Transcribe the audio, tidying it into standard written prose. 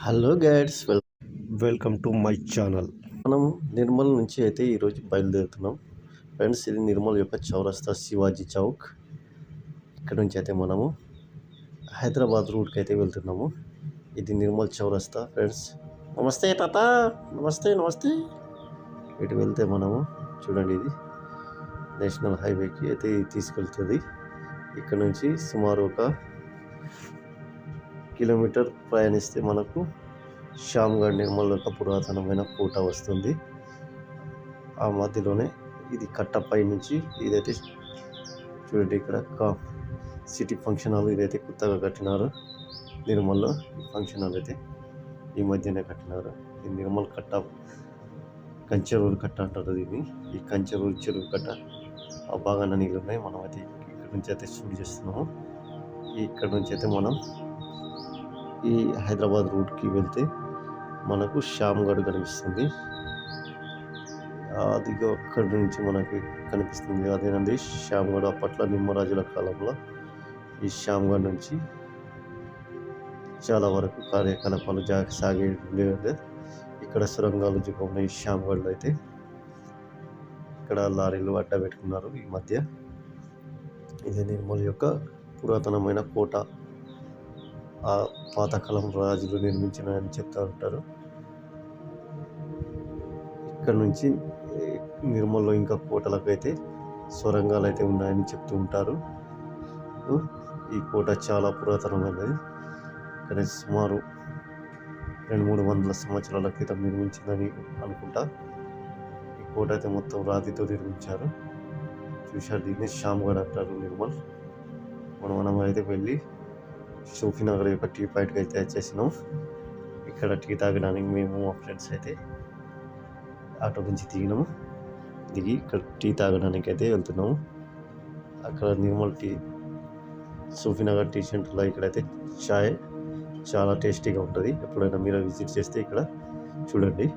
Hello guides, welcome to my channel. మనం నిర్మల్ నుంచి అయితే ఈరోజు బయలుదేరుతున్నాం ఫ్రెండ్స్. ఇది నిర్మల్ యొక్క చౌరస్తా శివాజీ చౌక్. ఇక్కడ నుంచి అయితే మనము హైదరాబాద్ రూట్కి అయితే వెళ్తున్నాము. ఇది నిర్మల్ చౌరస్తా ఫ్రెండ్స్. నమస్తే తాత, నమస్తే నమస్తే. ఇటు వెళ్తే మనము చూడండి, ఇది నేషనల్ హైవేకి అయితే తీసుకెళ్తుంది. ఇక్కడ నుంచి సుమారు ఒక కిలోమీటర్ ప్రయాణిస్తే మనకు శ్యామ్గఢ్ నిర్మల్ యొక్క పురాతనమైన కోట వస్తుంది. ఆ మధ్యలోనే ఇది కట్టపై నుంచి ఇదైతే చూడండి, ఇక్కడ సిటీ ఫంక్షన్ హాల్ ఇదైతే కొత్తగా కట్టినారు నిర్మల్లో. ఈ ఫంక్షన్ హాల్ అయితే ఈ మధ్యనే కట్టినారు. ఈ నిర్మల్ కట్ట, కంచెరూరు కట్ట అంటారు దీన్ని. ఈ కంచెరూరు చెరువు కట్ట ఆ బాగానే నీళ్ళు ఉన్నాయి. మనం అయితే ఇక్కడ నుంచి అయితే షూట్ చేస్తున్నాము. ఇక్కడ నుంచి అయితే మనం ఈ హైదరాబాద్ రూట్కి వెళ్తే మనకు శ్యామ్గఢ్ కనిపిస్తుంది. అది అక్కడి నుంచి మనకి కనిపిస్తుంది. అదేనండి శ్యామ్గఢ్. అప్పట్లో నిమ్మరాజుల కాలంలో ఈ శ్యామ్గఢ్ నుంచి చాలా వరకు కార్యకలాపాలు సాగే ఉండేవి. ఇక్కడ సొరంగాలు ఉన్నాయి శ్యామ్గఢ్లో. అయితే ఇక్కడ లారీలు అడ్డ పెట్టుకున్నారు ఈ మధ్య. ఇది నిర్మల్ యొక్క పురాతనమైన కోట. ఆ పాతకాలం రాజులు నిర్మించినాయని చెప్తూ ఉంటారు. ఇక్కడ నుంచి నిర్మల్లో ఇంకా కోటలకు అయితే సొరంగాలు అయితే ఉన్నాయని చెప్తూ ఉంటారు. ఈ కోట చాలా పురాతనమైనది. ఇక్కడ సుమారు 200-300 సంవత్సరాల క్రితం నిర్మించిందని అనుకుంటా. ఈ కోట అయితే మొత్తం రాతితో నిర్మించారు. చూశారు, దీన్ని శ్యామ్గఢ్ అంటారు నిర్మల్. మనం అయితే వెళ్ళి సూఫీనగర్ యొక్క టీ పాయింట్కి అయితే వచ్చేసినాం. ఇక్కడ టీ తాగడానికి మేము మా ఫ్రెండ్స్ అయితే ఆటో నుంచి దిగి ఇక్కడ టీ తాగడానికి అయితే వెళ్తున్నాము. అక్కడ నిర్మల్ టీ, సూఫీనగర్ టీ సెంటర్లో ఇక్కడైతే చాయ్ చాలా టేస్టీగా ఉంటుంది. ఎప్పుడైనా మీరు విజిట్ చేస్తే ఇక్కడ చూడండి.